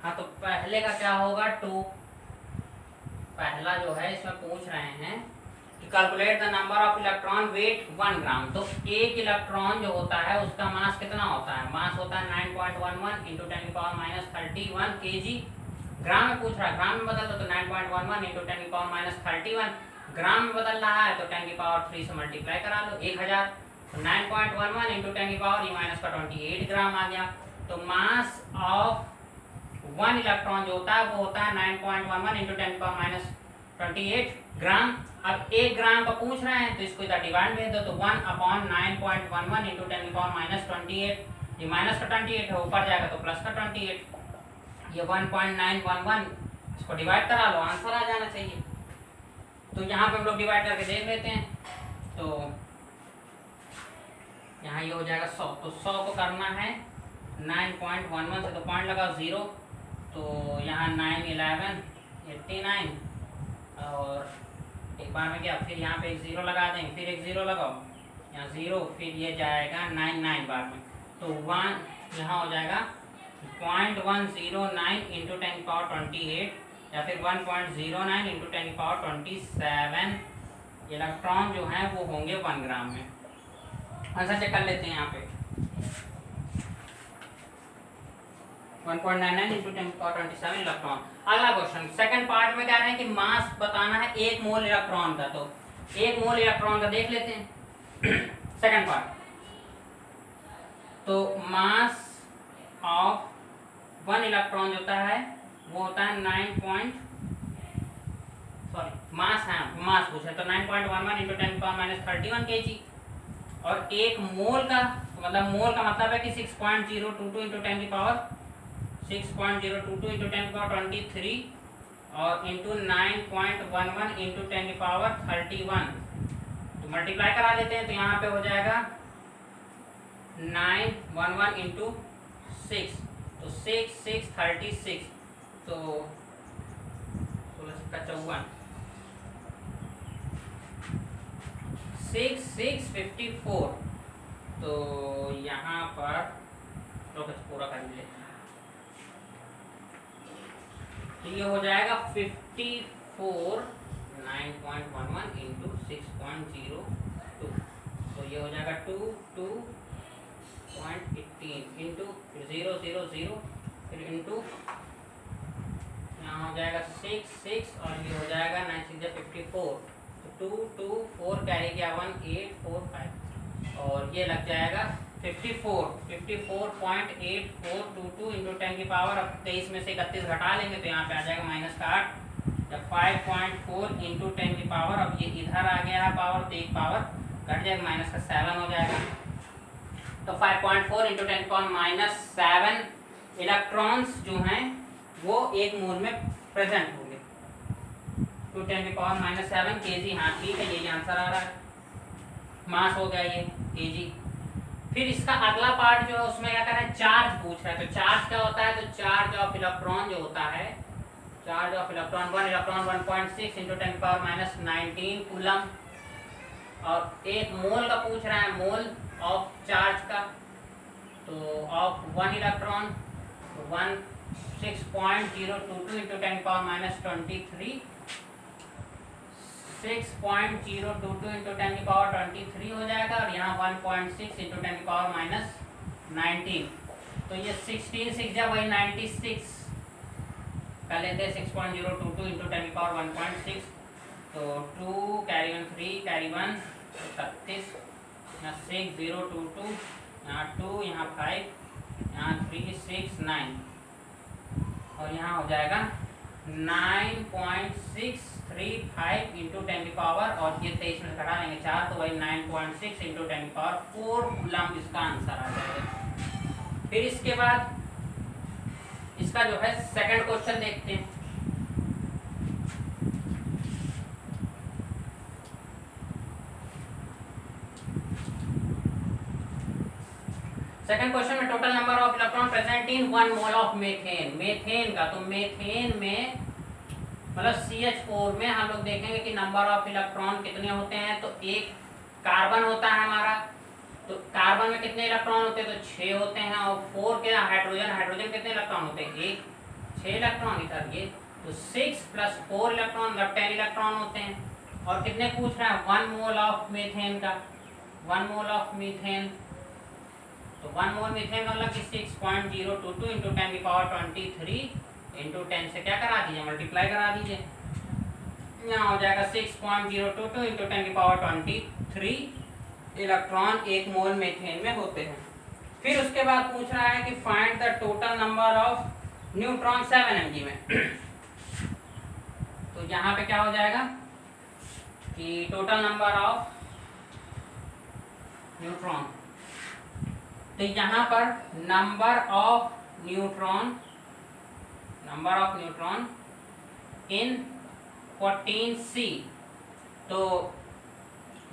हाँ तो पहले का क्या होगा 2, पहला जो है इसमें पूछ रहे हैं कि calculate the number of electron weight 1 gram. तो एक इलेक्ट्रॉन जो होता है उसका मास कितना होता है, मास होता है 9.11 इंटू 10⁻31 kg। ग्राम में पूछ रहा है, ग्राम में बदल दो तो 9.11 इंटू 10⁻31 ग्राम में बदल रहा है तो 10⁻3 से मल्टीप्लाई करा लो 1000, तो 9.11 इंटू 10⁻28 ग्राम आ गया। तो मास ऑफ 1 इलेक्ट्रॉन जो होता है वो होता है 9.11 इंटू 10⁻28 ग्राम। अब 1 ग्राम का पूछ रहे हैं तो इसको इधर डिवाइड भेज दो तो 1/9.11 इंटू 10⁻28, ये माइनस का 28 है, ऊपर जाएगा तो प्लस का 28, ये 1.911 इसको डिवाइड करा लो, आंसर आ जाना चाहिए। तो यहाँ पे हम लोग डिवाइड करके देख लेते हैं। तो यहाँ ये हो जाएगा 100, तो 100 को करना है 9.11 से, तो पॉइंट लगाओ 0, तो यहाँ 9 11 89 और एक बार में क्या, फिर यहाँ पे एक 0 लगा देंगे, फिर एक 0 लगाओ, यहाँ 0, फिर ये जाएगा 99 बार में, तो 1 यहाँ हो जाएगा 0.109 इंटू 10⁻28 या फिर 1.09 इंटू 10⁻27 इलेक्ट्रॉन जो हैं वो होंगे 1 ग्राम में। आंसर चेक कर लेते हैं यहाँ पे 1.99 इंटू 10⁻27 इलेक्ट्रॉन। अगला क्वेश्चन सेकंड पार्ट में कह रहे हैं कि मास बताना है 1 मोल इलेक्ट्रॉन का, तो 1 मोल इलेक्ट्रॉन का देख लेते हैं सेकंड पार्ट। तो मास ऑफ 1 इलेक्ट्रॉन जो होता है वो होता है मास पूछे तो 9.11 इंटू 10⁻31 kg, और 1 मोल का मतलब है कि 6.022 इंटू 10⁻6.022 इंटू 10⁻23 और इंटू 9.11 इंटू 10⁻31, तो मल्टीप्लाई करा लेते हैं तो यहाँ पे हो जाएगा 911 इंटू 6, तो 6 36, तो 16 54, तो यहाँ पर तो पूरा कर लेते हैं, तो ये हो जाएगा 54 9.11 इंटू 6.02, तो ये हो जाएगा 2.18 इंटू 000 फिर इंटू यहाँ हो जाएगा 6 और ये हो जाएगा 9 6 54, तो 224 कैरी किया 1845 और ये लग जाएगा 54.8422 इंटू 10⁻23 में से 31 घटा लेंगे तो यहाँ पे आ जाएगा -8, जब 5.4 इंटू 10⁻, अब ये इधर आ गया है पावर तो एक पावर घट जाएगा -7 हो जाएगा, तो 5.4 इंटू 10⁻7 इलेक्ट्रॉन्स जो हैं वो 1 मोल में प्रेजेंट होंगे, 2 10⁻7 kg। हाँ ठीक है, यही आंसर आ रहा है, मास हो गया ये kg। फिर इसका अगला पार्ट जो है उसमें क्या कर रहे हैं, चार्ज पूछ रहा है। तो चार्ज क्या होता है, तो चार्ज ऑफ इलेक्ट्रॉन जो होता है, charge of electron 1 electron 1.6 into 10⁻19 coulomb, और 1 मोल का पूछ रहा है, मोल ऑफ चार्ज का, तो ऑफ 1 इलेक्ट्रॉन 16.022 इंटू 10⁻23 6.022 इंटू 10⁻23 हो जाएगा, और यहाँ 1.6 इंटू 10⁻19, तो ये 16 6 जब वही 96 कर लेते हैं, 6.022 इंटू 10⁻1.6, तो 2 कैरी 1 3 कैरी 1 36, यहाँ 6022, यहाँ 2 यहाँ 5 यहाँ 3 6 9, और यहाँ हो जाएगा 9.635 इंटू 10⁻, और ये 23 में घटा लेंगे 4, तो वही 9.6 इंटू 10⁻4 कूलम इसका आंसर आ जाएगा। फिर इसके बाद इसका जो है सेकंड क्वेश्चन देखते हैं। सेकंड क्वेश्चन में total number of electron present in 1 mole of methane, methane का, तो मेथेन में मतलब CH4 में हम लोग देखेंगे कि नंबर ऑफ इलेक्ट्रॉन कितने होते हैं। तो एक कार्बन होता है हमारा, तो कार्बन में कितने इलेक्ट्रॉन होते हैं, तो 6 होते हैं, और 4 के हाइड्रोजन, हाइड्रोजन कितने इलेक्ट्रॉन होते हैं, 1 6 इलेक्ट्रॉन, इधर ये, तो 6 + 4 इलेक्ट्रॉन मतलब 10 इलेक्ट्रॉन होते हैं। और कितने पूछ रहा है? 1 मोल ऑफ मीथेन का, 1 मोल ऑफ मीथेन, तो 1 मोल मीथेन मतलब कि 6.022 × 10⁻23 × 10 से क्या करा दीजिए, मल्टीप्लाई करा दीजिए। यहाँ हो जाएगा 6.022 × 10⁻23 इलेक्ट्रॉन 1 मोल मीथेन में होते हैं। फिर उसके बाद पूछ रहा है कि find the total number of neutron 7 mg में। तो यहाँ पे क्या हो जाएगा कि टोटल नंबर ऑफ न्यूट्रॉन, तो यहाँ पर number of neutron in 14C, तो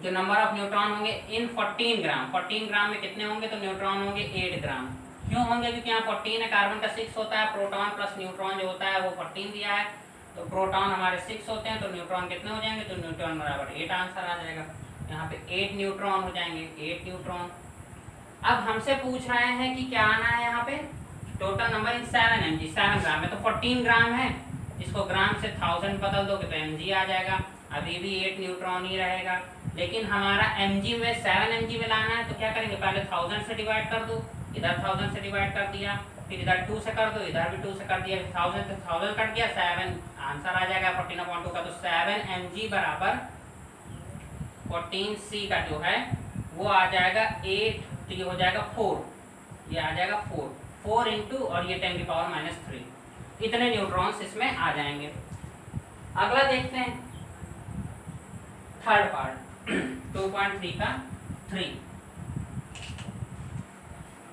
जो नंबर ऑफ न्यूट्रॉन होंगे इन 14 ग्राम, 14 ग्राम में कितने होंगे? तो न्यूट्रॉन होंगे 8 ग्राम। क्यों होंगे? क्योंकि यहाँ 14 है, कार्बन का 6 होता है, प्रोटॉन प्लस न्यूट्रॉन जो होता है वो 14 दिया है, तो प्रोटॉन हमारे 6 होते हैं, तो न्यूट्रॉन कितने हो जाएंगे? तो न्यूट्रॉन बराबर 8 आंसर आ जाएगा। यहाँ पे 8 न्यूट्रॉन हो जाएंगे, 8 न्यूट्रॉन। अब हमसे पूछ रहे हैं कि क्या आना है यहाँ पे? टोटल नंबर इन 7 mg, 7 ग्राम में, तो 14 ग्राम है, इसको ग्राम से 1000 बदल दोगे तो mg आ जाएगा। अभी भी 8 न्यूट्रॉन ही रहेगा, लेकिन हमारा mg में 7 mg में लाना है, तो क्या करेंगे? पहले 1000 से डिवाइड कर दो, इधर 1000 से डिवाइड कर दिया, फिर इधर 2 से कर दो, इधर भी 2 से कर दिया, 1000 से 1000 कट गया, 7 आंसर आ जाएगा 14/2 का। तो 7 mg बराबर 14C का जो है वो आ जाएगा 8, तो ये हो जाएगा 4, ये आ जाएगा 4 इंटू और ये 10⁻³ इतने न्यूट्रॉन्स इसमें आ जाएंगे। अगला देखते हैं थर्ड पार्ट 2.3 का 3।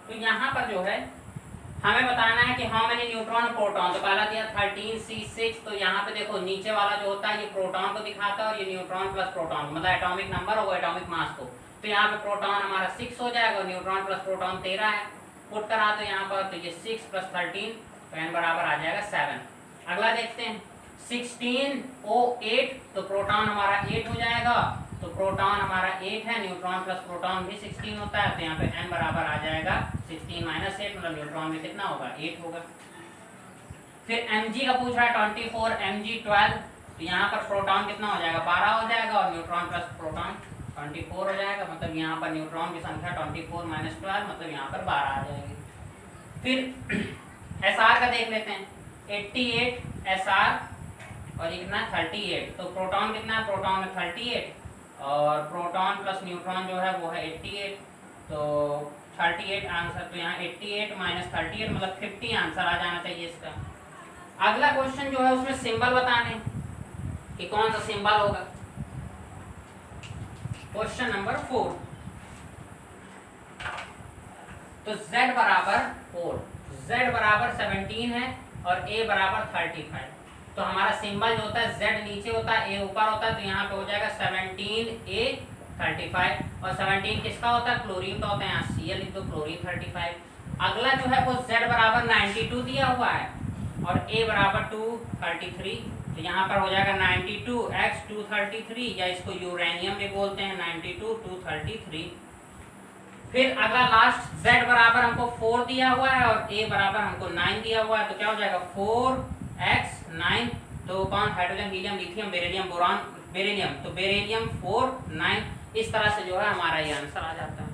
तो यहाँ पर जो है हमें बताना है कि हाउ मेनी न्यूट्रॉन प्रोटॉन, तो पहला दिया 13C6, तो यहाँ पे देखो नीचे वाला जो होता है ये प्रोटॉन को दिखाता है और ये न्यूट्रॉन प्लस प्रोटॉन मतलब एटॉमिक नंबर होगा, एटॉमिक मास को। तो यहाँ पे प्रोटॉन हमारा 6 हो जाएगा और न्यूट्रॉन प्लस प्रोटॉन 13 है, पुट करा तो यहाँ पर तो ये 6 + 13 तो n बराबर आ जाएगा 7। अगला देखते हैं 16O8, तो प्रोटॉन हमारा 8 हो जाएगा, तो प्रोटॉन हमारा 8 है, न्यूट्रॉन प्लस प्रोटॉन भी 16 होता है, तो यहाँ पे n बराबर आ जाएगा 16 - 8 मतलब न्यूट्रॉन में कितना होगा? 8 होगा। फिर mg का पूछ रहा है 24 mg12, तो यहाँ पर प्रोटॉन कितना हो जाएगा? 12 हो जाएगा और न्यूट्रॉन प्लस प्रोटॉन 24 हो जाएगा, मतलब यहाँ पर न्यूट्रॉन की संख्या 24 - 12 मतलब यहाँ पर 12 आ जाएगी। फिर SR का देख लेते हैं 88 SR और ये कितना 38, तो प्रोटॉन कितना है? प्रोटॉन में 38 और प्रोटॉन प्लस न्यूट्रॉन जो है वो है 88, तो 38 आंसर, तो यहाँ 88 - 38 मतलब 50 आंसर आ जाना चाहिए इसका। अगला क्वेश्चन जो है उसमें सिंबल बताने कि कौन सा सिंबल होगा। क्वेश्चन नंबर 4, तो Z बराबर 4, Z बराबर 17 है और A बराबर 35, तो हमारा सिंबल जो होता है Z नीचे होता है, A ऊपर होता है, तो यहाँ पे हो जाएगा 17A 35 और 17 किसका होता है? क्लोरीन का होता है, यहाँ Cl लिख दो, क्लोरीन 35। अगला जो है वो Z बराबर 92 दिया हुआ है और A बराबर 233, तो यहाँ पर हो जाएगा 92x 233 या इसको यूरेनियम भी बोलते हैं 92 233। फिर अगला लास्ट Z बराबर हमको 4 दिया हुआ है और A बराबर हमको 9 दिया हुआ है, तो क्या हो जाएगा 4x 9, तो कौन? Hydrogen, helium, lithium, beryllium, boron, beryllium, तो बेरिलियम 4 9, इस तरह से जो है हमारा ये आंसर आ जाता है।